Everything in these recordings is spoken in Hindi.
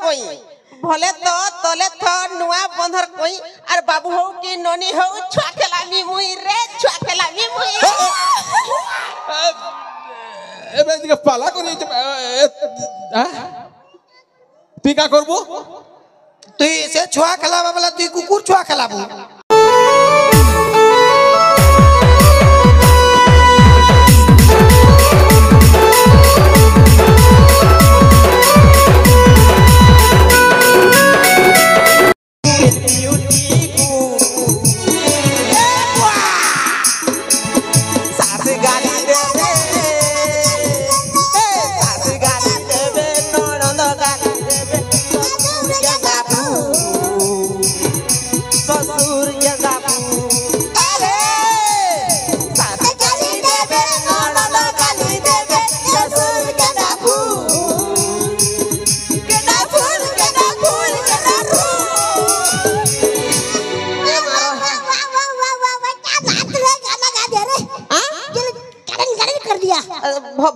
कोई भले तो तले तो नुआ बंधर कोई और बाबू हो कि ननी हो छुआ खेलामी मुई रे छुआ खेलामी मुई এবে দিকে পালা করি তুই কা করবো তুই সে ছুয়া খেলাবা বলে তুই কুকুর ছুয়া খেলাবো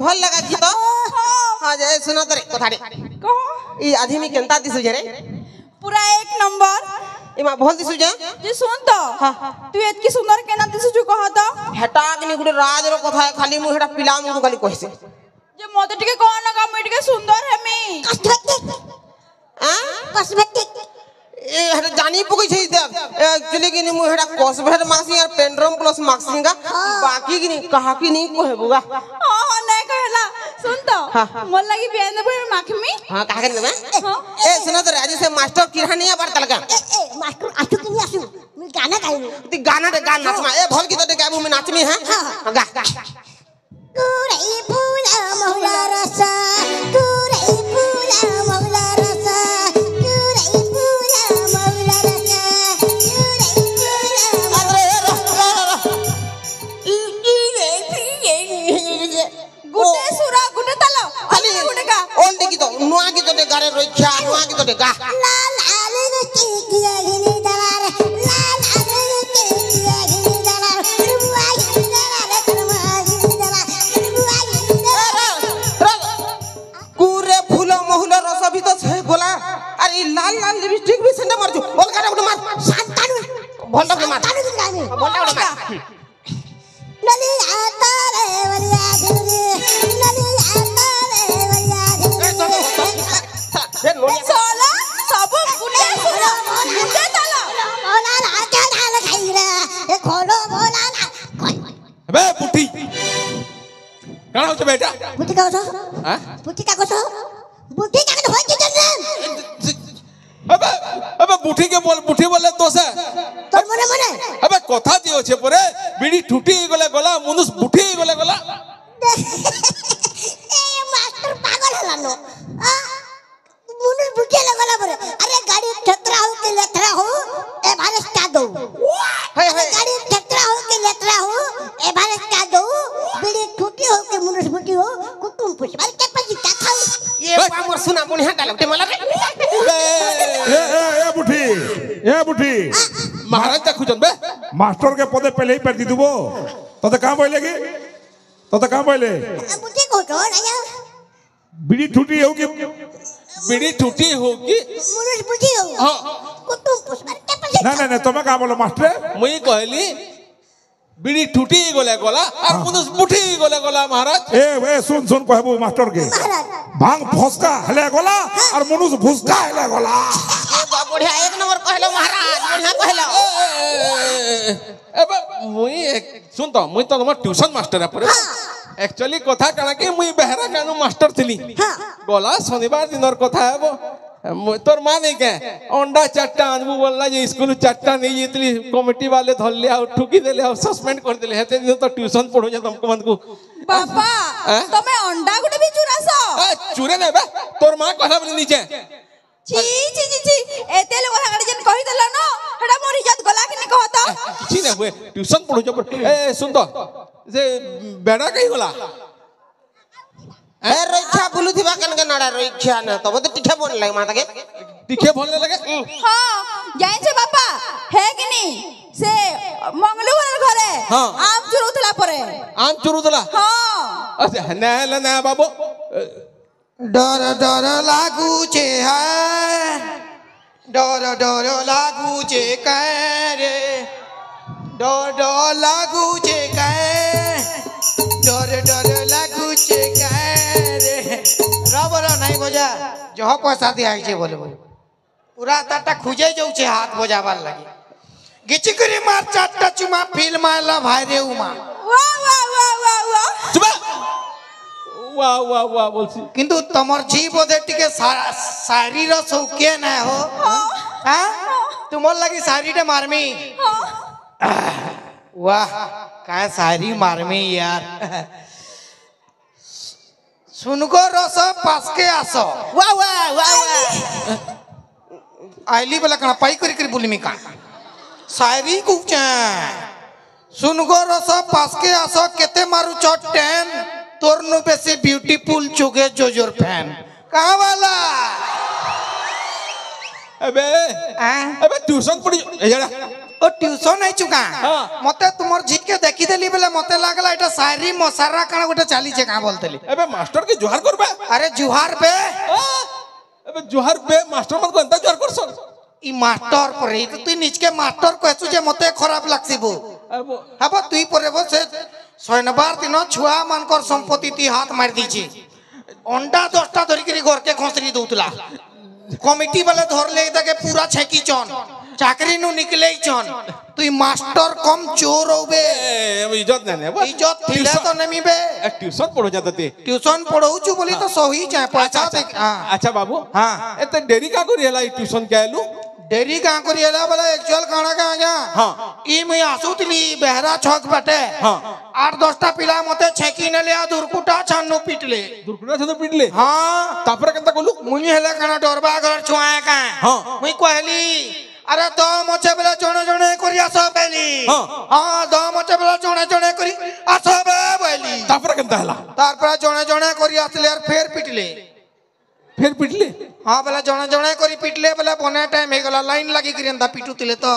भल लगा जी तो हां जे सुनो तरे कथारे कहो ई आधी में केनता दिसु जे रे पूरा एक नंबर इमा भल दिसु जे जे सुन तो तू एतकी सुंदर केना दिसु जो कह तो हेटाक नि गुडे राज रो कथा खाली मु हेटा पिला मु खाली कहसे जे मते टिके कह ना का मु टिके सुंदर है मी कॉस्मेटिक ए हेटा जानी पकई छै एक्चुअली कि मु हेटा कॉस्मेटिक माक्सिंग और पेंड्रम प्लस माक्सिंग का बाकी कि कहा कि नहीं कहबुगा हां नहीं कहला सुन तो मोर लगी बेन दे माखमी हां कहा कर देबे ए सुनो तो राजी से मास्टर किरहानिया बार तलका ए मास्टर आसु कि नहीं आसु मैं गाना गाइनु ती गाना रे गाना नाचमा ए भल गीत दे गाबू में नाचमी है गा कुरई फूला महुला रसा कुरई फूला महुला रसा कुरई फूला महुला रसा कुरई फूला गुटे सुरा गुटे तलो खाली गुटे का ओन देखि तो नुआ गीत दे गारे रोइछा नुआ गीत दे गा लाल आले ने किया घिनी दवार लाल आले ने किया घिनी दवार रुआ घिनी दवार रुआ घिनी दवार रुआ घिनी दवार कुरे फूल महुल रस भी तो छे गोला अरे लाल लाल लिपस्टिक भी सेंडा मार जो बोल गाना उठ मार शांतानु भोंडा उठ मार शांतानु गाने भोंडा उठ मार नली आता रे वलिया घिनी नली आता रे वलिया घिनी ए लोनिया सोला सब गुटे सुरा गुटे तलो बोला ना क्या डाल खाई रे ए खोलो बोला ना अबे पुठी काना होछ बेटा बुटी का कोसो हां बुटी का कोसो बुटी का हो के जन अबे अबे बुठी बोले तो से তোর মনে মনে अबे কথা দিওছে পরে বিড়ি ঠুটি গলে গলা মুনুস বুঠি গলে গলা এই মাস্টার পাগল হলানো মুনুস বুঝে লাগলা পরে আরে গাড়ি ঠেতরা हो के लेतरा हो एवरेस्ट का दो हे हे गाड़ी ঠেতরা हो के लेतरा हो एवरेस्ट का दो बिड़ी टूटी हो के मुनुस बुटी हो कुटुम पुछ बार के पजी का खाओ ये पामर सुना मुनि हटा लगते मला ए बुठी महाराज देखुछन बे मास्टर के पदे पहले ही पैर दी दुबो तोते काम बोले की तोते काम बोले बुटी को तो आया बिड़ी ठूटी हो कि बिड़ी टूटी होगी मुनुस बुटी हो हां कुटुम पुछ बार के पजी ना ना ना तुम्हें काम बोलो मास्टर मुई कहली बिड़ी टूटी गले गला और मुनुस बुठी गले गला महाराज ए सुन सुन कहबो मास्टर के महाराज भांग फसका हले गला और मनुष्य भुसका हले गला ये बढ़िया एक नंबर कहलो महाराज बढ़िया कहलो एबे मुई सुन तो मुई तो तुम ट्यूशन मास्टर है पर एक्चुअली कथा काना कि मुई बेहरा कानु मास्टर थिली गला शनिवार दिनर कथा है वो तोर मां नहीं के अंडा चारटा आनबू बोलला जे स्कूल चारटा नहीं जेतली कमिटी वाले धरले और ठुकी देले और सस्पेंड कर देले हेते दिन तो ट्यूशन पढ़ो जे तुमको मन को बाबा तमे अंडा गुटे भी चुरासो चुरे ने बे तोर मां कहला बनी नीचे छी छी छी छी एते लोग हगड़ जन कहि देला न हडा मोर इज्जत गला के नहीं कहता किछि ने हुए ट्यूशन पढ़ो जे ए सुन तो जे बेड़ा कहीं गला ए रैखा बुलु थिबा कन के नाडा रैखा न तब तो टिखे बोल लगे माता के टिखे बोलने लगे हां जाय छे बापा है कि नहीं से मंगलू वाला घरे हाँ। आम चुरुतला परे आम चुरुदला हां अच्छा ना ना बाबू डर डर लागूचे है डर डर लागूचे काय रे डर डर लागूचे काय डर डर लागूचे काय रे रबर नहीं बजा जह पैसा दिया बोले बोले पूरा ताटा खुजे जाऊे हाथ बजाबार लगे गिची करी मार चाटा चुमा फिल मारला भाई रे उमा वाह वाह वाह वाह वाह চুপ वाह वाह वाह বলছি किंतु तमर जी बोधे टिके शारीर सौख्य ना हो हाँ तुमर लगी शारी टे मारमी वाह काय शारी मारमी यार सुनको रस पास के आसो वाह वाह वाह वाह आईली बोला कना पाई करी करी बोली मी का शायरी कुचा सुनको रस पास के आसो केते मारू चोट टेन तोरनु बेसी ब्यूटीफुल चुगे जोजोर फैन कहाँ वाला अबे अबे ट्यूशन पड़ी ए जरा ओ ट्यूशन नहीं चुका हाँ। मते तुमर जी के देखी देली बेले मते लागला एटा शायरी मसारा काना गोटे चाली छे का बोलतेली अबे मास्टर के जोहार करबा अरे जुहार बे अबे जोहार बे मास्टर मत कोनता जोहार करसन ई मास्टर परे तो तू निज के मास्टर कहछु जे मते खराब लागसिबो अब हबो तुई परे बो से 100 दिन छुआ मानकर संपत्ति ती हाथ मार दीची अंडा 10टा धरी करी घर के खोसरी दउतला कमिटी वाले धर ले के पूरा छेकी चन चाकरी नु निकले चन तुई मास्टर कम चोर होबे अब इज्जत नहीं है इज्जत थिले तो नमी बे ट्यूशन पढ़ो जाता ते ट्यूशन पढ़ौछु बोली तो सही चाहे पैसा दे हां अच्छा बाबू हाँ। एते देरी का करी हला ट्यूशन के आलू डेरी का करिएला बोला एक्चुअल खाना का आजा हाँ। ई मैं आसुतली बेहरा छक बटे हाँ। 8-10टा पिला मते छेकी न ले दुरकुटा छान्नु पिटले दुर्कुड़ा से तो पिटले हाँ तापर केंता कोलू मुनी हेले काना डरबा घर छुआए का हाँ। मुई कहली अरे दो मचे बेला जणे जणे करी आसो बेली हाँ। हां दो मचे बेला जणे जणे करी आसो बे बेली तापर केंता हला तार पर जणे जणे करी आसले और फिर पिटले फिर पिटले हाँ बेला जणे जणे करी पिटले बेला बने टाइम हे गला लाइन लगी करिंदा पिटुतिले तो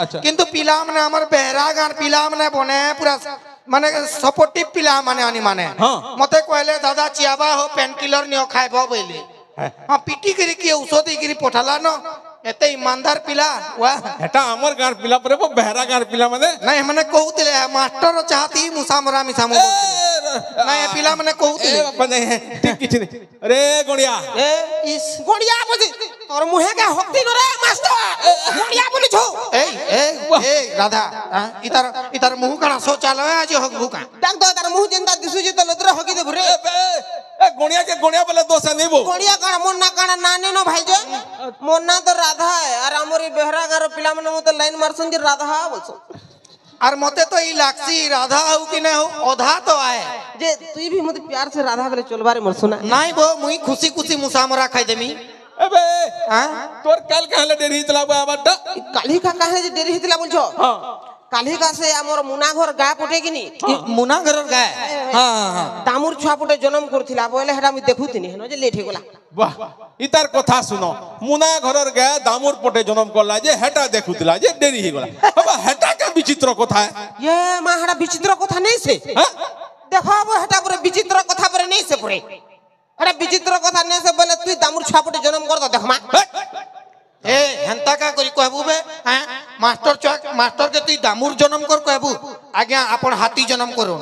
अच्छा। किंतु पिला माने हमर बेहरा गान पिला माने बने पूरा माने सपोर्टिव पिला माने आनी माने हाँ। मते कहले दादा चियाबा हो पेन किलर नियो खाइबो बेले हाँ पिटी करी के औषधि करी पठाला न एते ईमानदार पिला वाह हेटा हमर गार पिला परे वो बहरा गार पिला माने नहीं मने कहउतिले मास्टर चाहती मुसामरा मिसामो नहीं पिला मने कहउतिले बापा नहीं ठीक किछ नहीं अरे गोड़िया ए इस गोड़िया बोली तोर मुहे के हक्ति न रे मास्टर गोड़िया बोली छो ए राधा इतार मुंह कणा शौचालय आज हगबु का डाक दो तार मुह जेंता दिसु जे तो लदरा हकी दे रे ए गोड़िया के गोड़िया बोले दोस्त नहीं वो गोड़िया काना मोन्ना काना नाने न भाई जे मोन्ना तो राधा है और हमरी बेहरा गारो पिला मने मते लाइन मारसन जे राधा बोलसो और मते तो ई लाक्सी राधा हो कि नहीं हो ओधा तो आए जे तू भी मते प्यार से राधा बोले चलबारे मर सुना नहीं बो मुई खुशी खुशी मुसामरा खाई देमी अबे हां तोर कल कहले डेरी चला बाबा काली का काहे जे देरी हितला बोलछो हां काली का से हमर मुना घर गा पटे किनी मुना घर गाय हां हां दामुर छुआ पटे जन्म करथिला बोले हेडा मु देखुतिनी हेनो जे लेट हे गेला वाह इतार कथा सुनो मुना घरर गे दामुर पटे जन्म करला जे हेटा देखुतिला जे डेरी ही गला अब हेटा के विचित्र कथा है ये मा हेडा विचित्र कथा नहीं से हां देखो अब हेटा पूरे विचित्र कथा पर नहीं से पूरे हेडा विचित्र कथा नहीं से बोले तू दामुर छुआ पटे जन्म कर दो देखमा ए हंता का करी कहबू बे हैं मास्टर के तू दामुर जन्म कर कहबू आज्ञा अपन हाथी जन्म करो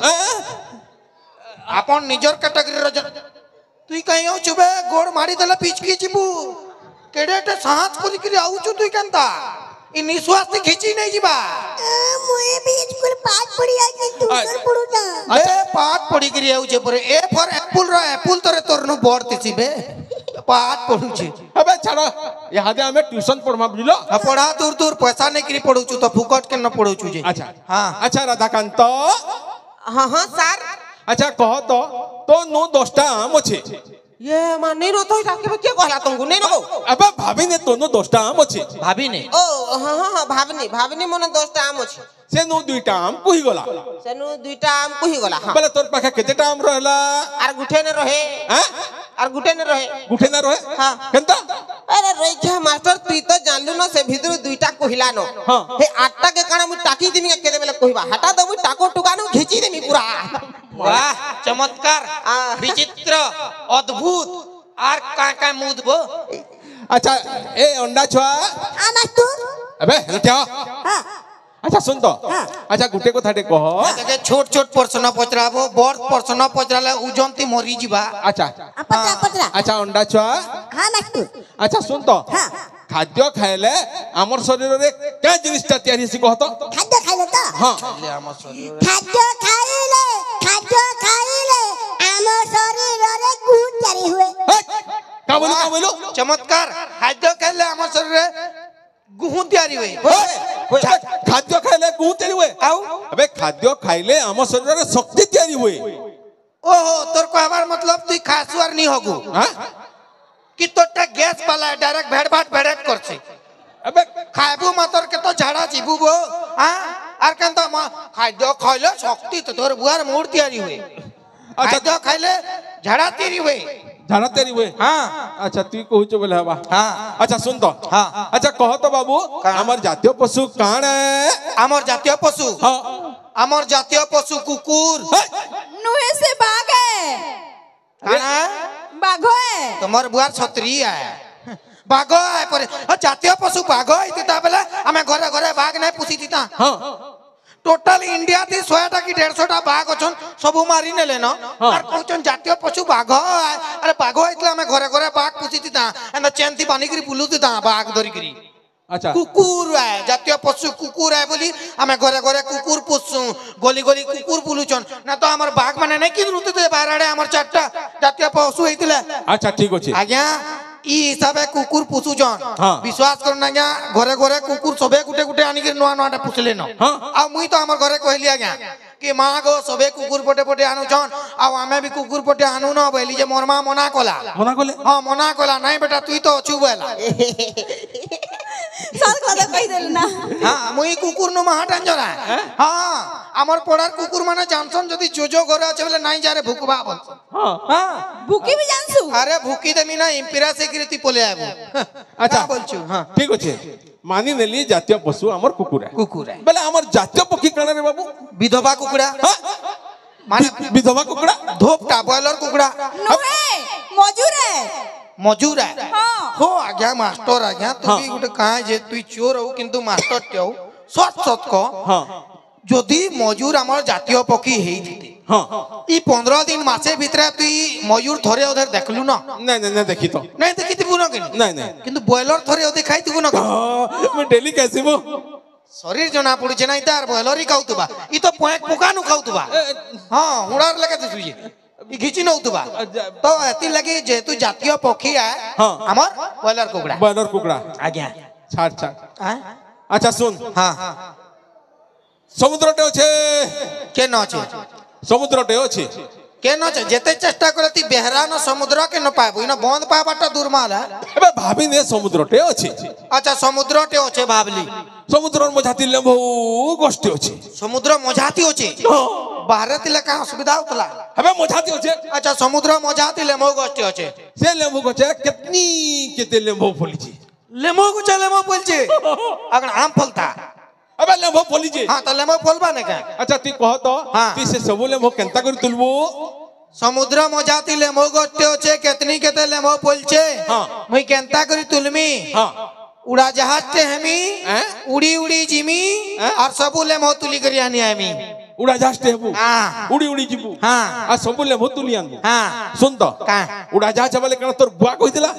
अपन निजर कैटेगरी रो तुई कहियो चुबे गोड़ मारी देला पिचकी चिबू केडेटे सांस खोली करी आउचु तुई केनता इ निश्वास से खींची नहीं जीबा मुए भी स्कूल पाठ पढ़ी आज ट्यूशन पढ़ू ना ए पाठ पढ़ी करी आउचे परे ए फॉर एप्पल रो एप्पल तोरे तोरनु बोर्ड तिसी बे पाठ पढ़ू छी अबे छाड़ो यहाँ दे हमें ट्यूशन पढ़मा बुझलो पढ़ा दूर दूर पैसा नहीं करी पढ़ू तो फुकट के न पढ़ू जी अच्छा हाँ अच्छा राधाकांत हां हां सर अच्छा कह तो नो 10टा आम अच्छे ये मा नहीं नो तो जाके के कहला तुमको नहीं नो अबे भाभी ने तो नो 10टा आम अच्छे भाभी ने ओ हां हां भावनी मने 10टा आम अछि से नो 2टा आम कुही गला सेनु 2टा आम कुही गला हां बोले तोर पाखे केतेटा आम रहला आर गुठे ने रहे हैं आर गुठे ने रहे गुठे ना रहे हाँ। केनता अरे रैखा मास्टर तू तो जानलु न से भीतर 2टा कहिला न हाँ। हे 8टा के काना मु टाकी दिमी के देबे कहबा हटा दो मु टाको टुकानो घिची देमी पूरा वाह चमत्कार आ। विचित्र अद्भुत আর কাঁ মুদবো अच्छा ए अंडा छुआ মাস্টার अबे क्या হ্যাঁ अच्छा सुन तो अच्छा गुटे को थाटे कह দেখে ছোট ছোট প্রশ্ন পচরাবো বড় প্রশ্ন পচরালে উজন্তি মরি ଯିବା अच्छा পচরা পচরা अच्छा अंडा छुआ হ্যাঁ মাস্টার अच्छा सुन तो হ্যাঁ खाद्य खाइले हमर शरीर रे क्या जिनिसटा तयारी से कहत খাদ্য খাইলে তো हां খাদ্য খাইলে আমার শরীরে গুণ জারি হুয়ে का बोलो চমৎকার খাদ্য খাইলে আমার শরীরে গুহু তৈরি হয় खाद्य खाइले गुण तयारी हुए আও अबे खाद्य खाइले हमर शरीर रे शक्ति तयारी हुए ओहो তোর কহবার मतलब তুই খাসুয়ার নি হগু हां कि তোরটা গ্যাস পালা ডাইরেক্ট ভেড় করছে अबे খাইবু মাতর কে তো ঝাড়া জিবু গো হ্যাঁ আর কেন তো খাদ্য খাইলে শক্তি তো তোর বুয়ার মুড তৈরি হয় अच्छा খাদ্য খাইলে ঝাড়া তৈরি হয় झाड़ा तेरी हुए हाँ अच्छा तू कहू बोले हवा हाँ अच्छा सुन तो हाँ अच्छा कह तो बाबू काण? हमार जातीय पशु काण है আমার জাতীয় পশু हाँ আমার জাতীয় পশু কুকুর नुहे से बाघ है কানা बाघो है তোমার বুয়ার ছত্রি আয় বাঘ আয় পরে জাতীয় পশু বাঘ হইতিতা বেলা আমি ঘরে ঘরে বাঘ নাই পুষি দিতা हाँ टोटल इंडिया थी 100टा की 150टा बाघ अछन सबु मारी नेले न और कहचन जातीय पशु बाघ अरे बाघ इतला मैं घरे घरे बाघ पुसी दिता एंड चेंती बानी करी बुलु दिता बाघ धरी करी अच्छा कुकुर है जातीय पशु कुकुर है बोली हमें घरे घरे कुकुर पुसु गली गली कुकुर बुलुचन ना तो हमर बाघ माने नहीं कि रुते दे बाराडे हमर चारटा जातीय पशु हेतिले अच्छा ठीक अछि आज्ञा ई हिसाबे कुकुर पुसुचन हाँ। विश्वास करना आज्ञा घरे घरे कुकुर सबे गुटे गुटे आनी के नुआ नुआटा पुसले न हाँ। आ मुई तो हमर घरे कहली आज्ञा कि मां गो सबे कुकुर पटे पटे आनुचन आ हमें भी कुकुर पटे आनु न बोली जे मोर मां मना कोला मना कोले हां मना कोला नहीं बेटा तू तो अछु बोला साल কথা কই দেল না हां मुई कुकुर नु महाटान जरा हां हमर पड़ार कुकुर माने जानसन जदी जोजो घरे আছে বলে নাই जारे भुकबा बोल हाँ हां भूखी भी जानसु अरे भुकी देमी ना इम्पिरा से गिरती पोले आबो अच्छा बोलछु हां ठीक अछि मानी नेली जातीय पशु हमर कुकुर है कुकुर है बोले हमर जातीय पक्षी काण रे बाबू विधवा कुकुड़ा हाँ माने विधवा कुकड़ा धोपटा बॉयलर कुकुड़ा नुहे मजूर है मजूर है हाँ हो आज्ञा मास्टर आज्ञा तू भी गुटे कहाँ जे तू चोर हो किंतु मास्टर टे हो सत सत को हाँ যদি মজুর আমার জাতীয় পক্ষী হেই দিতে हाँ ই 15 দিন মাসে ভিতরে তুই মজুর থরে ওদের দেখলু না नहीं नहीं नहीं देखी तो নাই দেখিতিবু না কেন नहीं नहीं কিন্তু বয়লর থরে ওদের খাইতিবু না কেন हाँ, मैं डेली कैसे वो শরীর জনা পড়ছে নাই তার বয়লরই খাউতুবা ই তো পয়েক পোকানু খাউতুবা হ্যাঁ হুড়ার লাগে দিছুজি ই ঘিচি নউতুবা তো এতি লাগি যেহেতু জাতীয় পক্ষী আ हाँ। আমার বয়লর কুকুড়া बॉयलर कुकड़ा আজ্ঞা छाड़ छाड़ হ্যাঁ अच्छा सुन হ্যাঁ समुद्रटे अच्छे কেন আছে समुद्रटे अच्छे কেন আছে যেতে চেষ্টা করে তুই বেহরা ন সমুদ্র কেন পাবো ইনা বন্ধ পাবাটা দুর্মাল হ্যাঁ এবে ভাবি নে সমুদ্রটে আছে আচ্ছা সমুদ্রটে আছে ভাবলি সমুদ্রর মঝাতি লেম্বু গোষ্ঠী আছে সমুদ্র মজাতি আছে বাহারে তিলে কা অসুবিধা হতলা এবে মঝাতি আছে আচ্ছা সমুদ্র মজাতি লেমো গোষ্ঠী আছে সে লেম্বু গছে কিতনি কেতে লেম্বু ফলিছে লেমো গুছা লেমো বলছে এখন আম ফলতা এবে লেম্বু ফলিছে হ্যাঁ তো লেমো ফলবা না কা আচ্ছা তুই কহ তো হ্যাঁ। তুই সে সবু লেম্বু কেনতা করে তুলবু সমুদ্র মজাতি লেমো গোষ্ঠী আছে কেতনি কেতে লেমো ফলছে হ্যাঁ। মুই কেনতা করে তুলমি हाँ উড়া জাহাজ তে হেমি হ্যাঁ? উড়ি উড়ি জিমি হ্যাঁ? আর সবু লেমো তুলি করি আনি আমি উড়া যাসতে হেবু হ্যাঁ। উড়ি উড়ি ଯିବୁ হ্যাঁ। আর সবু লেম্বু তুলি আনবু হ্যাঁ শুন তো কা উড়া যাহাজ বলে কেন তোর বুয়া কইতিলা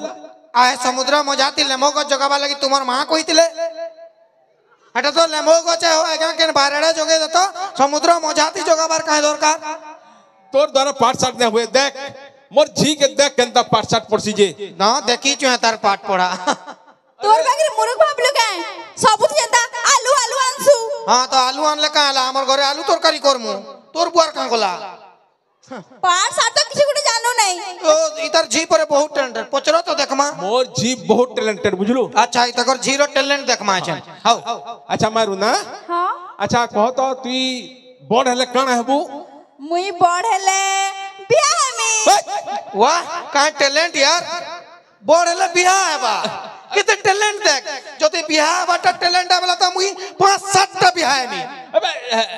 আয় সমুদ্র মজাতি লেমো গছ জগাবা লাগি তোমার মা কইতিলে এটা তো লেমো গছে हो আগে কেন বারেড়ে জগে দত সমুদ্র মজাতি জগাবার কাহে দরকার তোর দ্বারা পাট শাট না हुए देख मोर झी के देख केनता पाट शाट पड़सी जे না দেখি চুয়া তার পাঠ পড়া তোর বাগরে মুরগ ভাবলু কে সবুত জেতা আলু আলু আনসু হ্যাঁ তো আলু আনলে কাহলা আমার ঘরে আলু তরকারি করমু তোর বুয়ার কাহ গলা পার সাত কিছু গুটে জানো নাই ও ইতার ঝি পরে বহুত ট্যালেন্ট পচরো তো দেখমা मोर झी बहुत टैलेंटेड बुझलु আচ্ছা ইতাকর ঝিরো ট্যালেন্ট দেখমা আছে হাও अच्छा मारू ना हां अच्छा कह तो तुई बड़ हले काना हेबू मुई पढ़ले बियाह में वाह का टैलेंट यार বড়লে বিয়া হেবা কিতে ট্যালেন্ট দেখ যদি বিয়া হেবাটা ট্যালেন্ট হেবলা তো মুই 5-7টা বিয়া হেমি अबे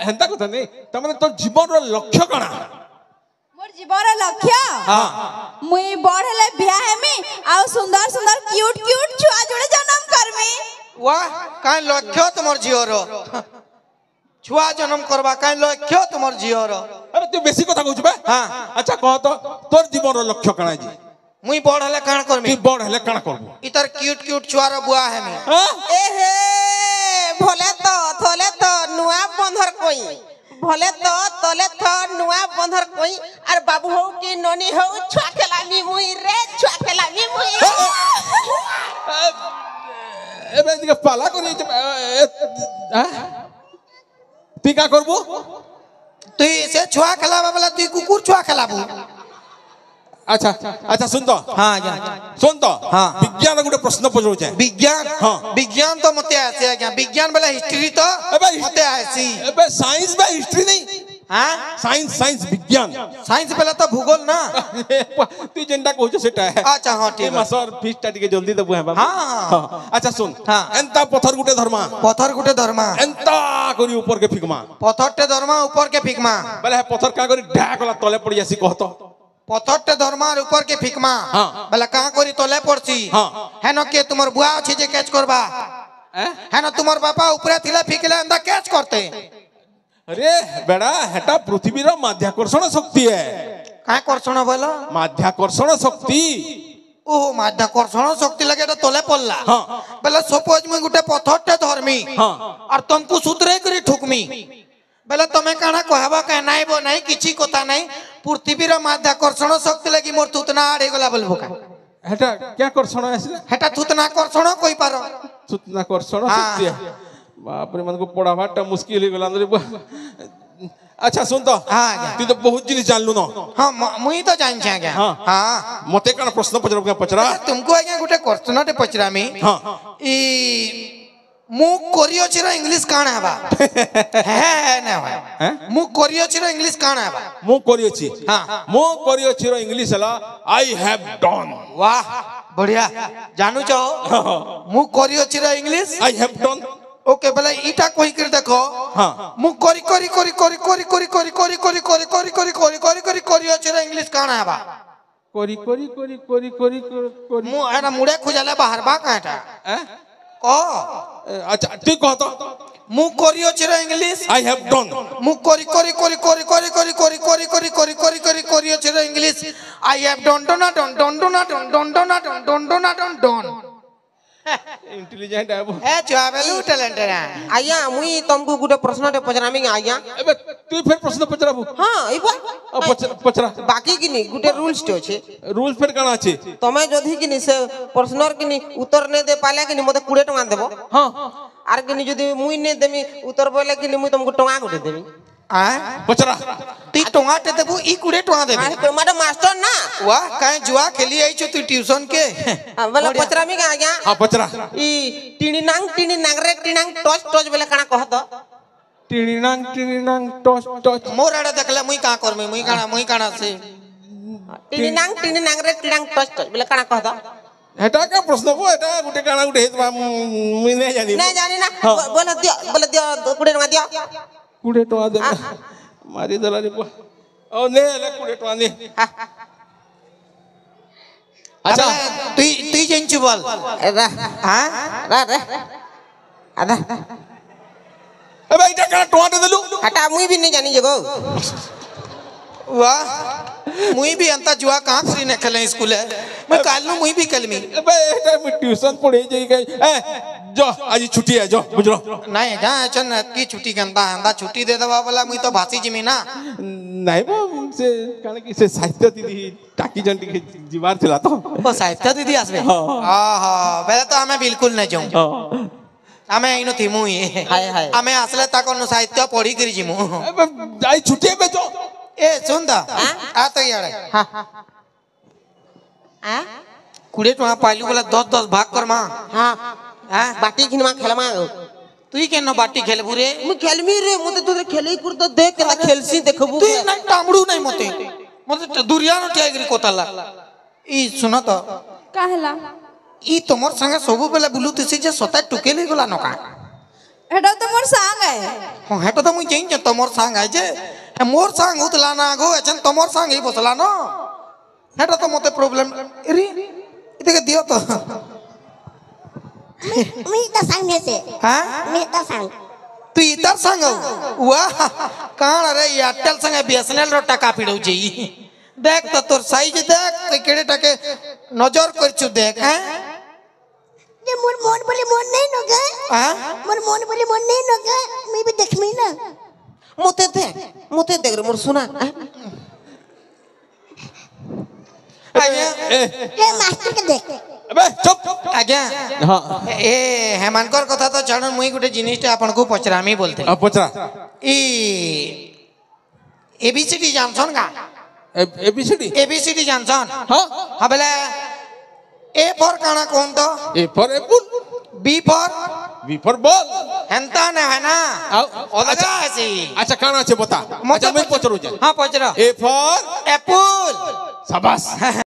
हेंता कथा नहीं तमने तो जीवन रो लक्ष्य काना मोर जीवन लक्ष्य हां मुई बढ़ले बियाह हेमी आ सुंदर सुंदर क्यूट क्यूट छुआ जोड़े जन्म करमी वाह काई लक्ष्य तुमर झियर छुआ जन्म करबा काई लक्ष्य तुमर झियर अरे तू बेसी कथा कहू बे हां अच्छा कह तो तोर जीवन लक्ष्य काना जी मुई बड़ हले काण करमी तू बड़ हेले काना करबो इतर क्यूट क्यूट छुआर बुआ है मी हां ए हे भले तो थोले तो नुआ बंधर कोई भले तो तले तो नुआ बंधर कोई और बाबू हो कि नोनी हो छुआ खेलामी मुई रे छुआ खेलामी मुई एबे दिके पाला करी हां ती का करबो तुई से छुआ खेलाबा वाला तुई कुकुर छुआ खेलाबू अच्छा अच्छा सुन तो हां जा सुन तो हाँ। विज्ञान गुटे प्रश्न पचरो छे विज्ञान हाँ। विज्ञान तो मते आसे आज्ञा विज्ञान वाला हिस्ट्री तो एबे मते आसी एबे साइंस बे हिस्ट्री नहीं हां साइंस साइंस विज्ञान साइंस वाला तो भूगोल ना तू जेंटा कहू सेटा है अच्छा हां ठीक है मासर फीस टा के जल्दी देबो है बाबू हाँ। अच्छा सुन हाँ। एंता पत्थर गुटे धर्मा पत्थर गुटे धर्मा एंता करी ऊपर के फिकमा पत्थरटे धर्मा ऊपर के फिकमा बोले है पत्थर का करी ढाकला तले पड़ जासी कहतो पत्थरटे धर्मा ऊपर के फिकमा हाँ। बोला कहां करी तले पड़सी हाँ। हेनो के तुमर बुआ अछि जे कैच करबा हेनो तुमर बापा ऊपर थिले फिकले अंदा कैच करते अरे बेड़ा हेटा पृथ्वी रो माध्याकर्षण शक्ति है काहे कर्षण बोलो माध्याकर्षण शक्ति ओ माध्याकर्षण शक्ति लगे तो तले पड़ला हाँ। बोले सपोज मैं गुटे पत्थरटे धर्मी हाँ। और तुमको सूत्रे करी ठुकमी बोले तमे काना कहबा काहे नाइ बो नाही किछि कोता नाही पृथ्वी रो माध्याकर्षण शक्ति लगी मोर तुतना आड़े गला बोलबो का हेटा क्या कर्षण आसिला हेटा तुतना कर्षण कोइ पारो सुतना कर्षण हाँ। शक्ति है बाप रे मन को पढ़ावाटा मुश्किल हो गला अंदर अच्छा सुन तो हाँ, तू तो बहुत जिनिस जानलु न हां मुई तो जान छे आज्ञा हाँ। हां मते कण प्रश्न पचरा पचरा तुमको आज्ञा गुटे क्वेश्चनटे पचरामी हाँ। ई मु कोरियो चिरो इंग्लिश काना हबा है ना हैं? मु कोरियो चिरो इंग्लिश काना हबा मु करियोछि हाँ। मु करियोछि रो इंग्लिश हला आई हैव डन वाह बढ़िया जानू चाहो मु कोरियो चिरो English I have done okay बोले इटा कोई कर देखो हाँ। मु कोरी कोरी कोरी कोरी कोरी कोरी कोरी कोरी कोरी कोरी कोरी कोरी कोरी कोरी कोरी कोरियो चिरो इंग्लिश काना हबा कोरी कोरी कोरी कोरी कोरी कोरी मु एना मुड़े खुजाले बाहर बा काटा हैं? ओ अच्छा तू कह तो मु कोरियो चिरो इंग्लिश आई हैव डन मु कोरी कोरी कोरी कोरी कोरी कोरी कोरी कोरी कोरी कोरी कोरी कोरी कोरियो चिरो English I have done done done done done done done done done done done done intelligent है वो ए चावेलु टैलेंटेड है आया मुई तुमको गुटे प्रश्न पचरामी आया एबे तू फिर प्रश्न पचराबू हाँ इबा पचरा बाकी किनी गुटे रूल्स टे छे रूल फिर काना अछि तमे जदी किनी से प्रश्नर किनी उत्तर ने दे पाले किनी मते 20 टका देबो हां आर किनी जदी मुई ने देमी उत्तर बोले किनी मुई तुमको टका गुटे देमी आ पचरा ती टोंगाटे देबू ई कुड़े टोंगा देबी हां तो माडा मास्टर ना वाह काहे जुआ खेली आई छ तू ट्यूशन के बोले पचरामी का आया हां पचरा ई टिनी नांग रे टिनांग टच टच बोले काना कहत टिनिनांग टच टच मोर आड़े देखले मुई का करमी मुई काना से टिनी नांग रे टिनांग टच टच बोले काना कहत हेटा का प्रश्न को हेटा गुटे काना गुटे हेत मुई नै जानी नहीं जानी ना बोले दियो 20 टका दियो कुड़े टका दे मारी दलारी ओ ने ले कुड़े टका ने अच्छा तू जेंचु बोल रा हां रा रे आदा एबे इटा काना टका दे देलु हटा मुई भी नहीं जानी जगो वाह मुई भी अंता जुआ कहां फ्री ने खेले स्कूल है मैं कालनु मुई भी कलमी एबे एटा में ट्यूशन पढ़े जाई गई ए जो आज छुट्टी है जो बुझलो नहीं जा चन की छुट्टी गंदा अंदा छुट्टी दे दवा वाला मुई तो भासी जिमी ना नहीं वो से काना कि से साहित्य दीदी टाकी जंटी के जीवार थिला तो ओ साहित्य दीदी आसबे आहा बेले तो हमें बिल्कुल नहीं जाऊं हमें इनो थी मुई हाय हाय हमें असले ताको नो साहित्य पढ़ी करी जिमु एबे आई छुट्टी में जो ए सुन दा आ तो यार हां हां कुड़े टका पाइलु वाला 10 भाग करमा हां हां बाटी खिनमा खेलमा तुई केनो बाटी खेलबू रे मु खेलमी रे मते तू खेलै कुर तो देख के खेलसी देखबू तुई ना टामड़ू नहीं मते मते दुरिया न टियागिरी कोताला ई सुन तो काहला ई तोमर संगे सबु बेला बुलुतिसी जे सता टुकेले गला नका एटा तो मोर सांग है हां हेटा तो मुई जइन जे तोमर संग आइ जे मोर सांग उतला ना गो एचन तमोर सांग ही बसला न हेटा तो मते प्रॉब्लम री इते के दियो तो मी तर सांगने से हां मी तर सांग तू इतर सांग वाह काण रे एयरटेल संग बीएसएनएल रो टाका पिडौची देख तो तोर साइज देख तो केडे टाके नजर करछु देख हैं जे मोर मन बोले मन नहीं नगे हां मोर मन बोले मन नहीं नगे मी भी देखमी ना मुते देख रे मोर सुना आज्ञा ए मास्टर के देख अबे चुप आज्ञा हाँ ए हेमानकर कथा तो छाड़ मुई गुटे जिनिसटा आपन को पचरामी बोलते अब पचरा ई एबीसीडी जानसन का एबीसीडी जानसन हाँ हाँ बेले ए फॉर काना कौन तो A for apple B for ball हेंता ना है ना अच्छा ऐसी अच्छा काना আছে बता अच्छा मैं पचरू जा हाँ पचरा ए फॉर एप्पल शाबाश